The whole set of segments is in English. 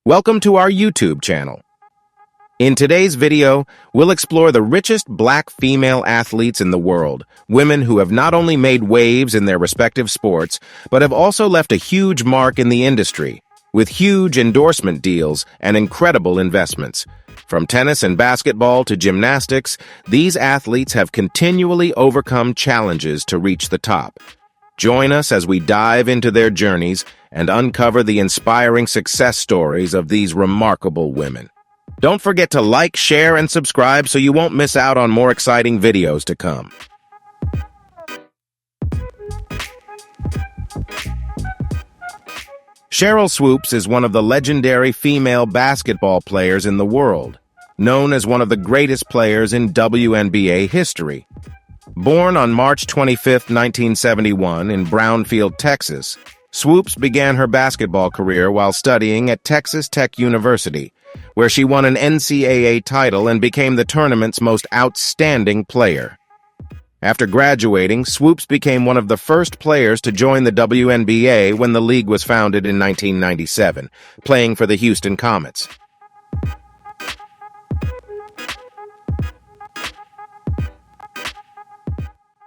Welcome to our YouTube channel. In today's video, we'll explore the richest black female athletes in the world, women who have not only made waves in their respective sports, but have also left a huge mark in the industry, with huge endorsement deals and incredible investments. From tennis and basketball to gymnastics, these athletes have continually overcome challenges to reach the top. Join us as we dive into their journeys and uncover the inspiring success stories of these remarkable women. Don't forget to like, share, and subscribe so you won't miss out on more exciting videos to come. Sheryl Swoopes is one of the legendary female basketball players in the world, known as one of the greatest players in WNBA history. Born on March 25, 1971 in Brownfield, Texas, Swoopes began her basketball career while studying at Texas Tech University, where she won an NCAA title and became the tournament's most outstanding player. After graduating, Swoopes became one of the first players to join the WNBA when the league was founded in 1997, playing for the Houston Comets.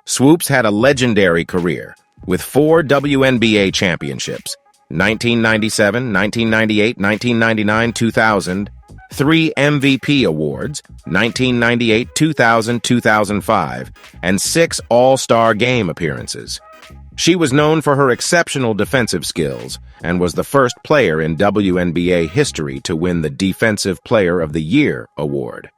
Swoopes had a legendary career, with 4 WNBA championships, 1997, 1998, 1999, 2000, 3 MVP awards, 1998, 2000, 2005, and 6 All-Star Game appearances. She was known for her exceptional defensive skills and was the first player in WNBA history to win the Defensive Player of the Year award.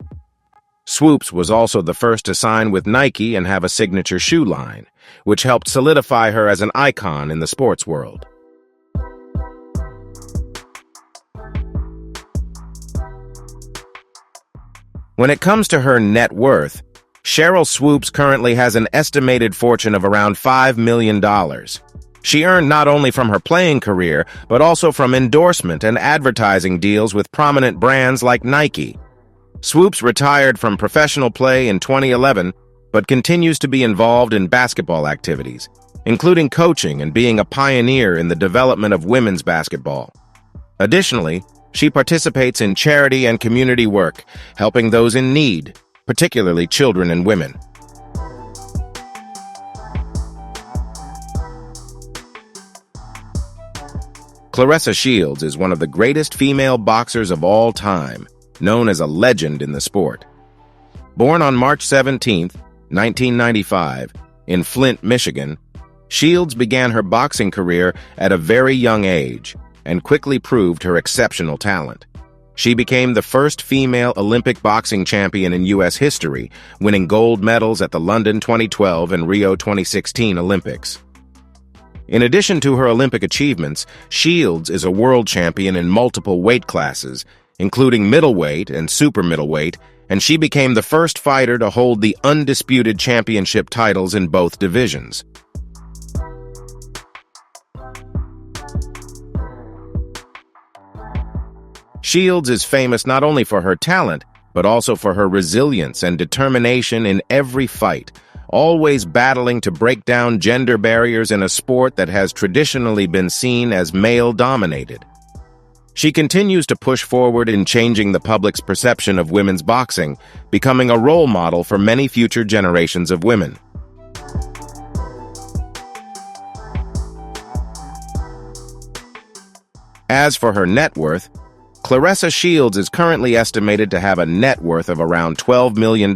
Swoopes was also the first to sign with Nike and have a signature shoe line, which helped solidify her as an icon in the sports world. When it comes to her net worth, Sheryl Swoopes currently has an estimated fortune of around $5 million. She earned not only from her playing career, but also from endorsement and advertising deals with prominent brands like Nike. Swoopes retired from professional play in 2011, but continues to be involved in basketball activities, including coaching and being a pioneer in the development of women's basketball. Additionally, she participates in charity and community work, helping those in need, particularly children and women. Claressa Shields is one of the greatest female boxers of all time, known as a legend in the sport. Born on March 17, 1995, in Flint, Michigan, Shields began her boxing career at a very young age and quickly proved her exceptional talent. She became the first female Olympic boxing champion in U.S. history, winning gold medals at the London 2012 and Rio 2016 Olympics. In addition to her Olympic achievements, Shields is a world champion in multiple weight classes, including middleweight and super middleweight, and she became the first fighter to hold the undisputed championship titles in both divisions. Shields is famous not only for her talent, but also for her resilience and determination in every fight, always battling to break down gender barriers in a sport that has traditionally been seen as male-dominated. She continues to push forward in changing the public's perception of women's boxing, becoming a role model for many future generations of women. As for her net worth, Claressa Shields is currently estimated to have a net worth of around $12 million,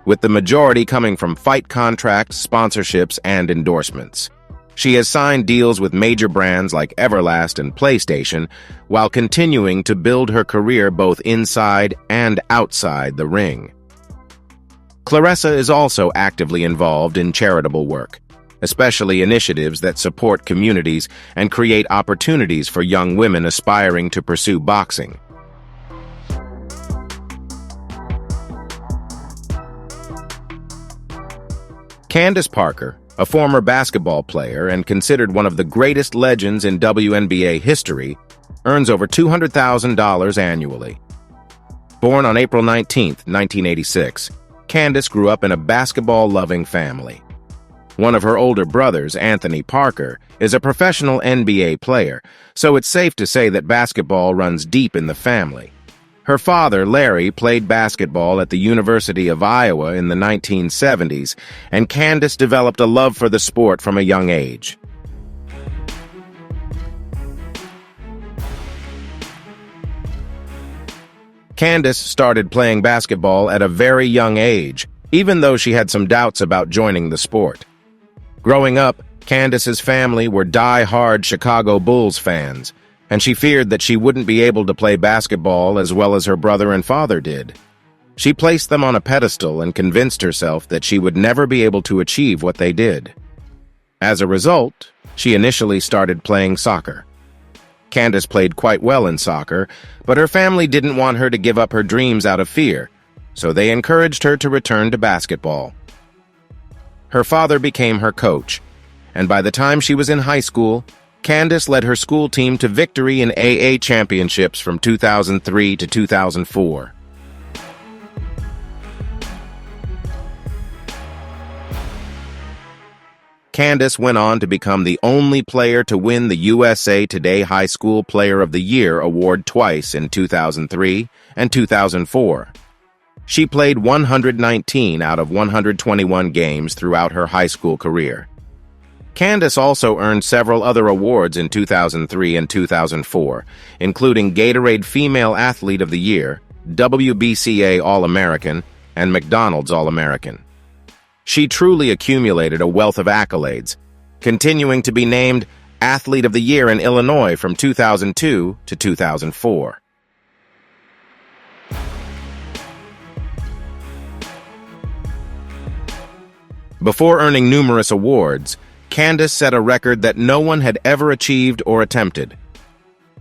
with the majority coming from fight contracts, sponsorships, and endorsements. She has signed deals with major brands like Everlast and PlayStation, while continuing to build her career both inside and outside the ring. Claressa is also actively involved in charitable work, especially initiatives that support communities and create opportunities for young women aspiring to pursue boxing. Candace Parker, a former basketball player and considered one of the greatest legends in WNBA history, earns over $200,000 annually. Born on April 19, 1986, Candace grew up in a basketball-loving family. One of her older brothers, Anthony Parker, is a professional NBA player, so it's safe to say that basketball runs deep in the family. Her father, Larry, played basketball at the University of Iowa in the 1970s, and Candace developed a love for the sport from a young age. Candace started playing basketball at a very young age, even though she had some doubts about joining the sport. Growing up, Candace's family were die-hard Chicago Bulls fans, and she feared that she wouldn't be able to play basketball as well as her brother and father did. She placed them on a pedestal and convinced herself that she would never be able to achieve what they did. As a result, she initially started playing soccer. Candace played quite well in soccer, but her family didn't want her to give up her dreams out of fear, so they encouraged her to return to basketball. Her father became her coach, and by the time she was in high school, Candace led her school team to victory in AA championships from 2003 to 2004. Candace went on to become the only player to win the USA Today High School Player of the Year award twice in 2003 and 2004. She played 119 out of 121 games throughout her high school career. Candace also earned several other awards in 2003 and 2004, including Gatorade Female Athlete of the Year, WBCA All-American, and McDonald's All-American. She truly accumulated a wealth of accolades, continuing to be named Athlete of the Year in Illinois from 2002 to 2004. Before earning numerous awards, Candace set a record that no one had ever achieved or attempted.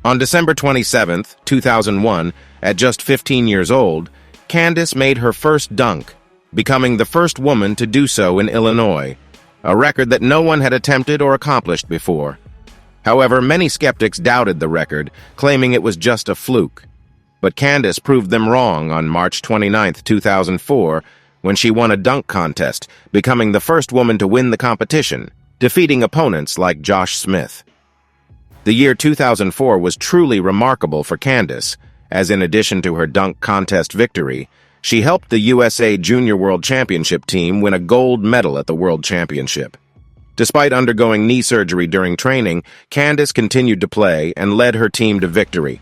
On December 27, 2001, at just 15 years old, Candace made her first dunk, becoming the first woman to do so in Illinois, a record that no one had attempted or accomplished before. However, many skeptics doubted the record, claiming it was just a fluke. But Candace proved them wrong on March 29, 2004, when she won a dunk contest, becoming the first woman to win the competition, defeating opponents like Josh Smith. The year 2004 was truly remarkable for Candace, as in addition to her dunk contest victory, she helped the USA Junior World Championship team win a gold medal at the World Championship. Despite undergoing knee surgery during training, Candace continued to play and led her team to victory.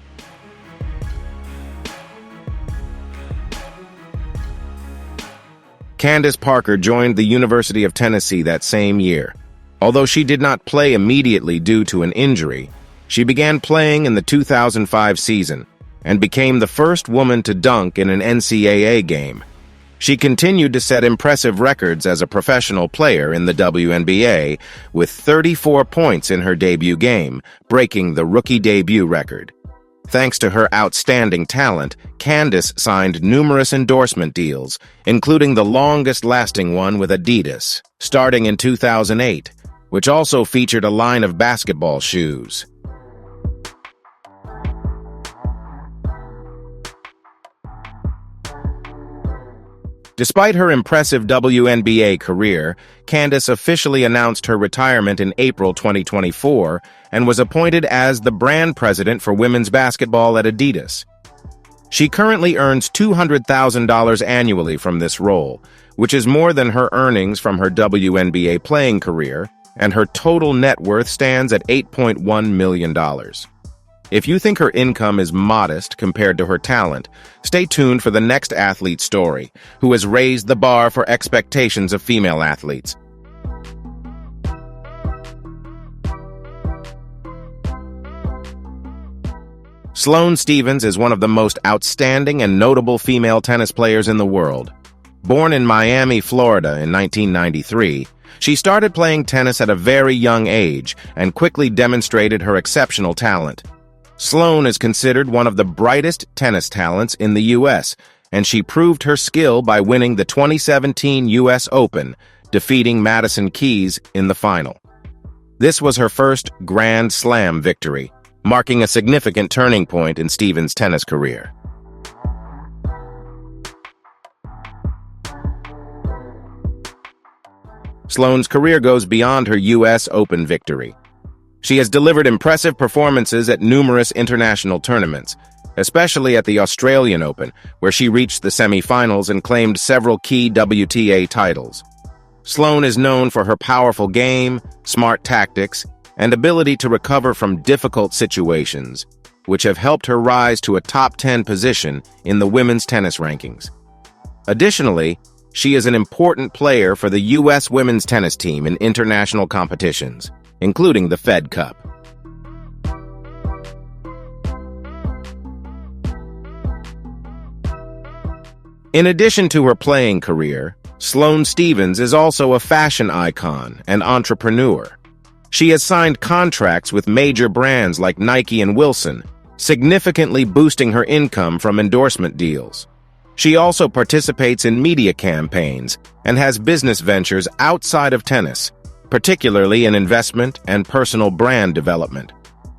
Candace Parker joined the University of Tennessee that same year. Although she did not play immediately due to an injury, she began playing in the 2005 season and became the first woman to dunk in an NCAA game. She continued to set impressive records as a professional player in the WNBA, with 34 points in her debut game, breaking the rookie debut record. Thanks to her outstanding talent, Candace signed numerous endorsement deals, including the longest-lasting one with Adidas, starting in 2008, which also featured a line of basketball shoes. Despite her impressive WNBA career, Candace officially announced her retirement in April 2024 and was appointed as the brand president for women's basketball at Adidas. She currently earns $200,000 annually from this role, which is more than her earnings from her WNBA playing career, and her total net worth stands at $8.1 million. If you think her income is modest compared to her talent, stay tuned for the next athlete story, who has raised the bar for expectations of female athletes. Sloane Stephens is one of the most outstanding and notable female tennis players in the world. Born in Miami, Florida in 1993, she started playing tennis at a very young age and quickly demonstrated her exceptional talent. Sloane is considered one of the brightest tennis talents in the U.S., and she proved her skill by winning the 2017 U.S. Open, defeating Madison Keys in the final. This was her first Grand Slam victory, marking a significant turning point in Stephens' tennis career. Sloane's career goes beyond her U.S. Open victory. She has delivered impressive performances at numerous international tournaments, especially at the Australian Open, where she reached the semifinals and claimed several key WTA titles. Sloane is known for her powerful game, smart tactics, and ability to recover from difficult situations, which have helped her rise to a top 10 position in the women's tennis rankings. Additionally, she is an important player for the U.S. women's tennis team in international competitions, including the Fed Cup. In addition to her playing career, Sloane Stephens is also a fashion icon and entrepreneur. She has signed contracts with major brands like Nike and Wilson, significantly boosting her income from endorsement deals. She also participates in media campaigns and has business ventures outside of tennis, particularly in investment and personal brand development.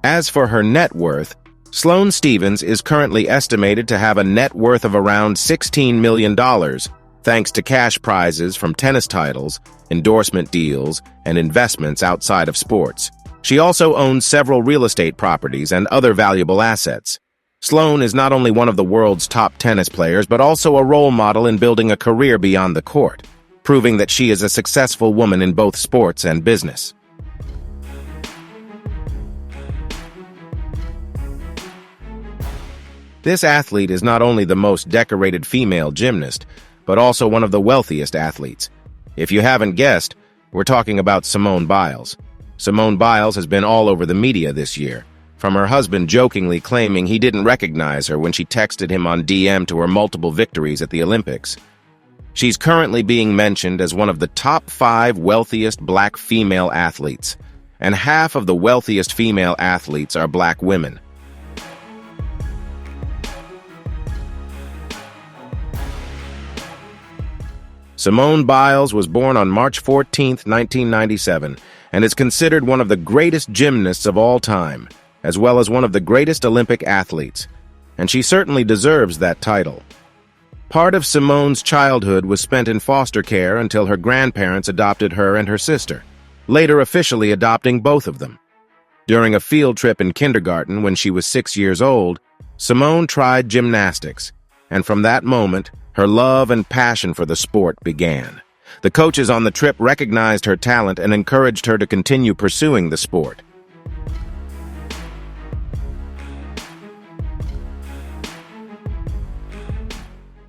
As for her net worth, Sloane Stephens is currently estimated to have a net worth of around $16 million, thanks to cash prizes from tennis titles, endorsement deals, and investments outside of sports. She also owns several real estate properties and other valuable assets. Sloane is not only one of the world's top tennis players, but also a role model in building a career beyond the court, proving that she is a successful woman in both sports and business. This athlete is not only the most decorated female gymnast, but also one of the wealthiest athletes. If you haven't guessed, we're talking about Simone Biles. Simone Biles has been all over the media this year, from her husband jokingly claiming he didn't recognize her when she texted him on DM to her multiple victories at the Olympics. She's currently being mentioned as one of the top 5 wealthiest black female athletes, and half of the wealthiest female athletes are black women. Simone Biles was born on March 14, 1997, and is considered one of the greatest gymnasts of all time, as well as one of the greatest Olympic athletes, and she certainly deserves that title. Part of Simone's childhood was spent in foster care until her grandparents adopted her and her sister, later officially adopting both of them. During a field trip in kindergarten when she was 6 years old, Simone tried gymnastics, and from that moment, her love and passion for the sport began. The coaches on the trip recognized her talent and encouraged her to continue pursuing the sport.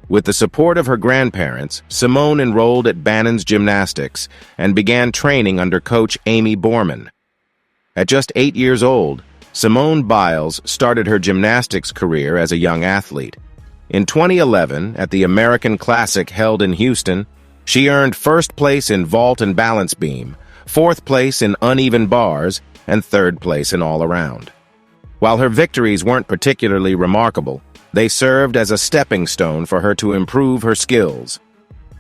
With the support of her grandparents, Simone enrolled at Bannon's Gymnastics and began training under coach Amy Borman. At just 8 years old, Simone Biles started her gymnastics career as a young athlete. In 2011, at the American Classic held in Houston, she earned first place in vault and balance beam, fourth place in uneven bars, and third place in all-around. While her victories weren't particularly remarkable, they served as a stepping stone for her to improve her skills.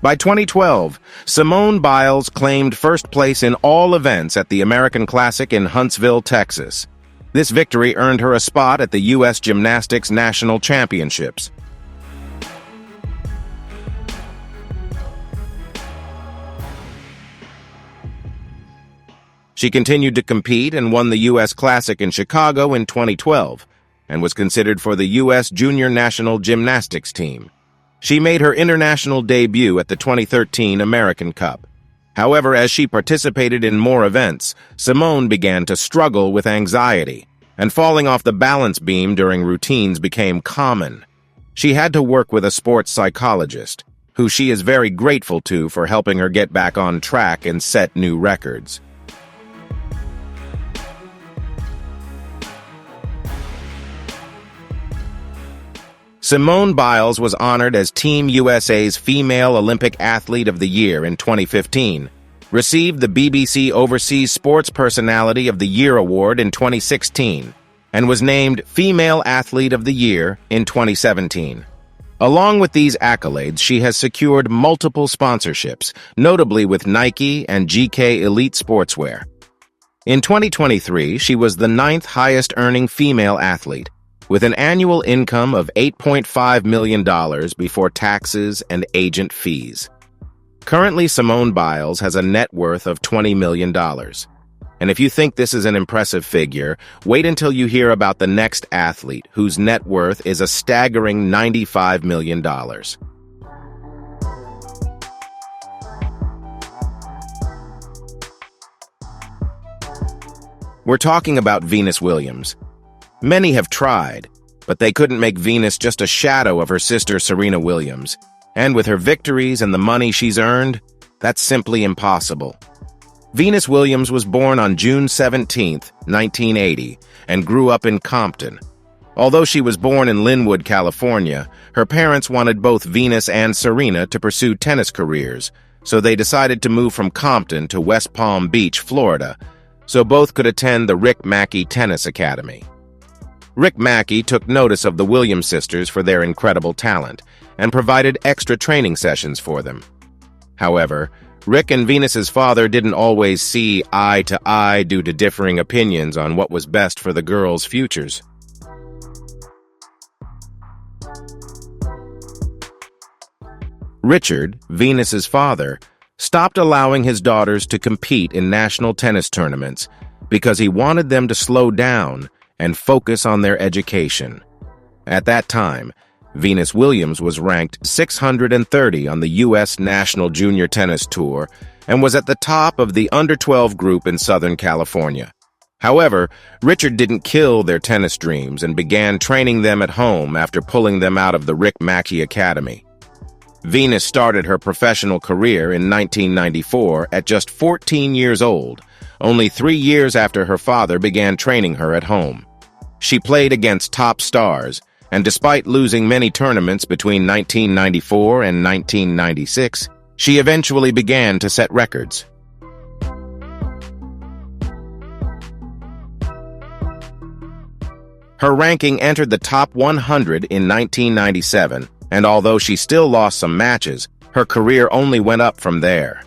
By 2012, Simone Biles claimed first place in all events at the American Classic in Huntsville, Texas. This victory earned her a spot at the U.S. Gymnastics National Championships. She continued to compete and won the U.S. Classic in Chicago in 2012, and was considered for the U.S. Junior National Gymnastics team. She made her international debut at the 2013 American Cup. However, as she participated in more events, Simone began to struggle with anxiety, and falling off the balance beam during routines became common. She had to work with a sports psychologist, who she is very grateful to for helping her get back on track and set new records. Simone Biles was honored as Team USA's Female Olympic Athlete of the Year in 2015, received the BBC Overseas Sports Personality of the Year award in 2016, and was named Female Athlete of the Year in 2017. Along with these accolades, she has secured multiple sponsorships, notably with Nike and GK Elite Sportswear. In 2023, she was the 9th highest-earning female athlete, with an annual income of $8.5 million before taxes and agent fees. Currently, Simone Biles has a net worth of $20 million. And if you think this is an impressive figure, wait until you hear about the next athlete whose net worth is a staggering $95 million. We're talking about Venus Williams. Many have tried, but they couldn't make Venus just a shadow of her sister Serena Williams. And with her victories and the money she's earned, that's simply impossible. Venus Williams was born on June 17, 1980, and grew up in Compton. Although she was born in Linwood, California, her parents wanted both Venus and Serena to pursue tennis careers, so they decided to move from Compton to West Palm Beach, Florida, so both could attend the Rick Mackey Tennis Academy. Rick Mackey took notice of the Williams sisters for their incredible talent and provided extra training sessions for them. However, Rick and Venus's father didn't always see eye to eye due to differing opinions on what was best for the girls' futures. Richard, Venus's father, stopped allowing his daughters to compete in national tennis tournaments because he wanted them to slow down and focus on their education. At that time, Venus Williams was ranked 630 on the U.S. National Junior Tennis Tour and was at the top of the under-12 group in Southern California. However, Richard didn't kill their tennis dreams and began training them at home after pulling them out of the Rick Mackey Academy. Venus started her professional career in 1994 at just 14 years old, only 3 years after her father began training her at home. She played against top stars, and despite losing many tournaments between 1994 and 1996, she eventually began to set records. Her ranking entered the top 100 in 1997, and although she still lost some matches, her career only went up from there.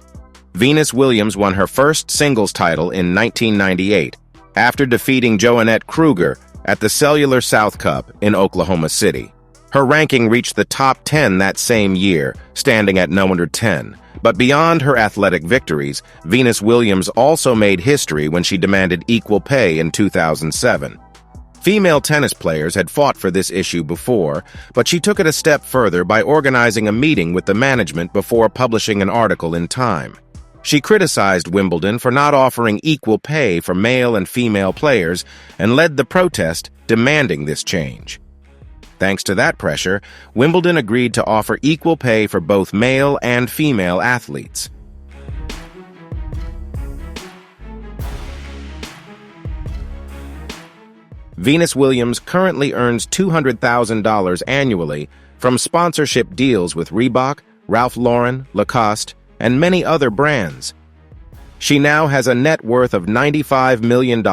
Venus Williams won her first singles title in 1998, after defeating Joannette Kruger at the Cellular South Cup in Oklahoma City. Her ranking reached the top 10 that same year, standing at number 10. But beyond her athletic victories, Venus Williams also made history when she demanded equal pay in 2007. Female tennis players had fought for this issue before, but she took it a step further by organizing a meeting with the management before publishing an article in Time. She criticized Wimbledon for not offering equal pay for male and female players and led the protest demanding this change. Thanks to that pressure, Wimbledon agreed to offer equal pay for both male and female athletes. Venus Williams currently earns $200,000 annually from sponsorship deals with Reebok, Ralph Lauren, Lacoste, and many other brands. She now has a net worth of $95 million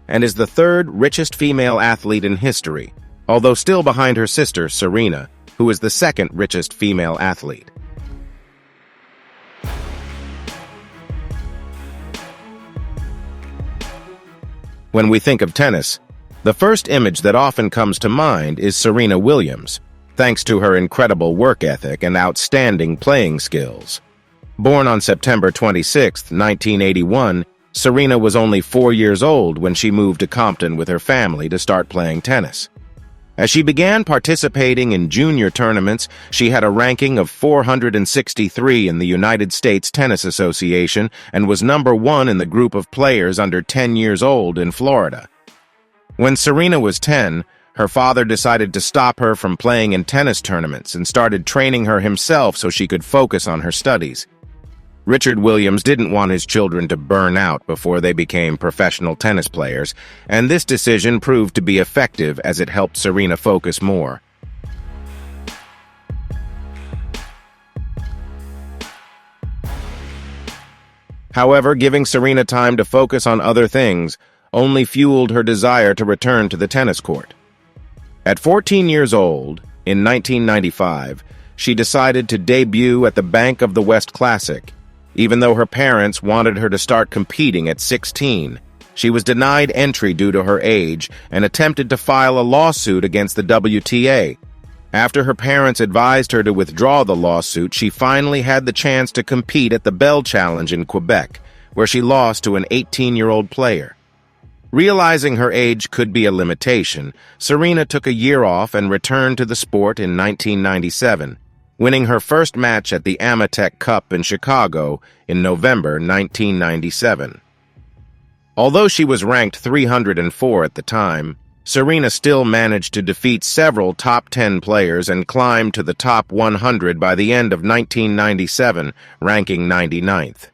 and is the third richest female athlete in history, although still behind her sister, Serena, who is the second richest female athlete. When we think of tennis, the first image that often comes to mind is Serena Williams, thanks to her incredible work ethic and outstanding playing skills. Born on September 26, 1981, Serena was only 4 years old when she moved to Compton with her family to start playing tennis. As she began participating in junior tournaments, she had a ranking of 463 in the United States Tennis Association and was number 1 in the group of players under 10 years old in Florida. When Serena was 10, her father decided to stop her from playing in tennis tournaments and started training her himself so she could focus on her studies. Richard Williams didn't want his children to burn out before they became professional tennis players, and this decision proved to be effective as it helped Serena focus more. However, giving Serena time to focus on other things only fueled her desire to return to the tennis court. At 14 years old, in 1995, she decided to debut at the Bank of the West Classic. Even though her parents wanted her to start competing at 16, she was denied entry due to her age and attempted to file a lawsuit against the WTA. After her parents advised her to withdraw the lawsuit, she finally had the chance to compete at the Bell Challenge in Quebec, where she lost to an 18-year-old player. Realizing her age could be a limitation, Serena took a year off and returned to the sport in 1997, winning her first match at the Amatec Cup in Chicago in November 1997. Although she was ranked 304 at the time, Serena still managed to defeat several top 10 players and climb to the top 100 by the end of 1997, ranking 99th.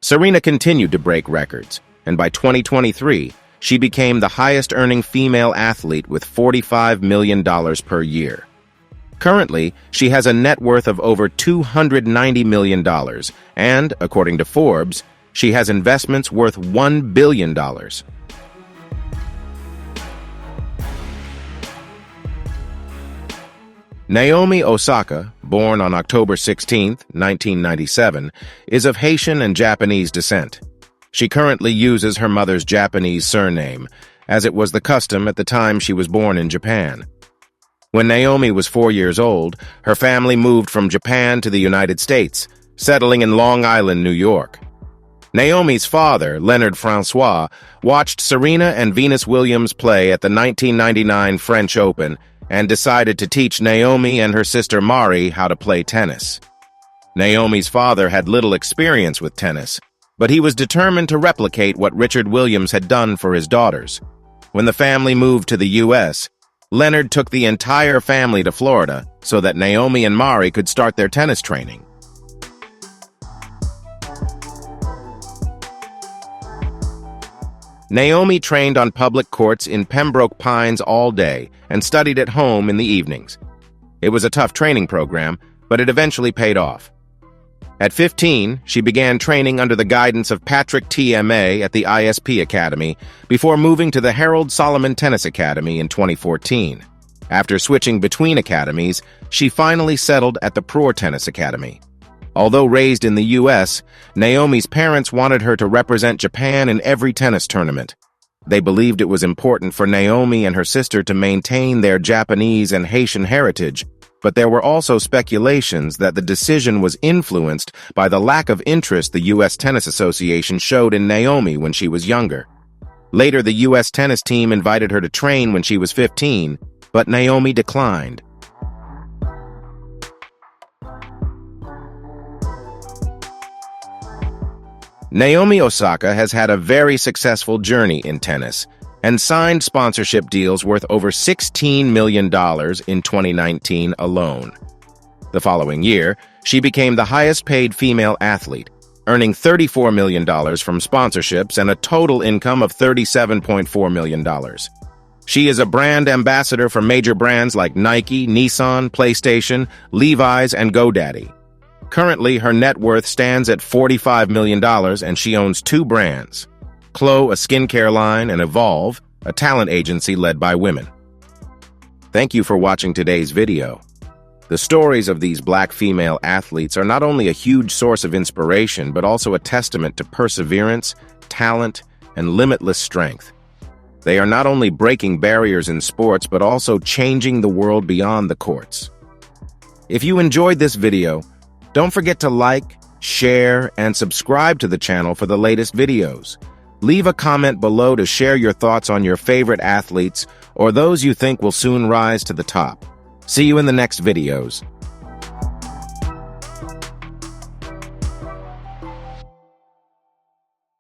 Serena continued to break records, and by 2023, she became the highest-earning female athlete with $45 million per year. Currently, she has a net worth of over $290 million, and, according to Forbes, she has investments worth $1 billion. Naomi Osaka, born on October 16, 1997, is of Haitian and Japanese descent. She currently uses her mother's Japanese surname, as it was the custom at the time she was born in Japan. When Naomi was 4 years old, her family moved from Japan to the United States, settling in Long Island, New York. Naomi's father, Leonard Francois, watched Serena and Venus Williams play at the 1999 French Open and decided to teach Naomi and her sister Mari how to play tennis. Naomi's father had little experience with tennis, but he was determined to replicate what Richard Williams had done for his daughters. When the family moved to the U.S., Leonard took the entire family to Florida so that Naomi and Mari could start their tennis training. Naomi trained on public courts in Pembroke Pines all day and studied at home in the evenings. It was a tough training program, but it eventually paid off. At 15, she began training under the guidance of Patrick TMA at the ISP Academy before moving to the Harold Solomon Tennis Academy in 2014. After switching between academies, she finally settled at the Pro Tennis Academy. Although raised in the U.S., Naomi's parents wanted her to represent Japan in every tennis tournament. They believed it was important for Naomi and her sister to maintain their Japanese and Haitian heritage, but there were also speculations that the decision was influenced by the lack of interest the U.S. Tennis Association showed in Naomi when she was younger. Later, the U.S. tennis team invited her to train when she was 15, but Naomi declined. Naomi Osaka has had a very successful journey in tennis and signed sponsorship deals worth over $16 million in 2019 alone. The following year, she became the highest-paid female athlete, earning $34 million from sponsorships and a total income of $37.4 million. She is a brand ambassador for major brands like Nike, Nissan, PlayStation, Levi's, and GoDaddy. Currently, her net worth stands at $45 million, and she owns 2 brands: Chloe, a skincare line, and Evolve, a talent agency led by women. Thank you for watching today's video. The stories of these Black female athletes are not only a huge source of inspiration, but also a testament to perseverance, talent, and limitless strength. They are not only breaking barriers in sports, but also changing the world beyond the courts. If you enjoyed this video, don't forget to like, share, and subscribe to the channel for the latest videos. Leave a comment below to share your thoughts on your favorite athletes or those you think will soon rise to the top. See you in the next videos.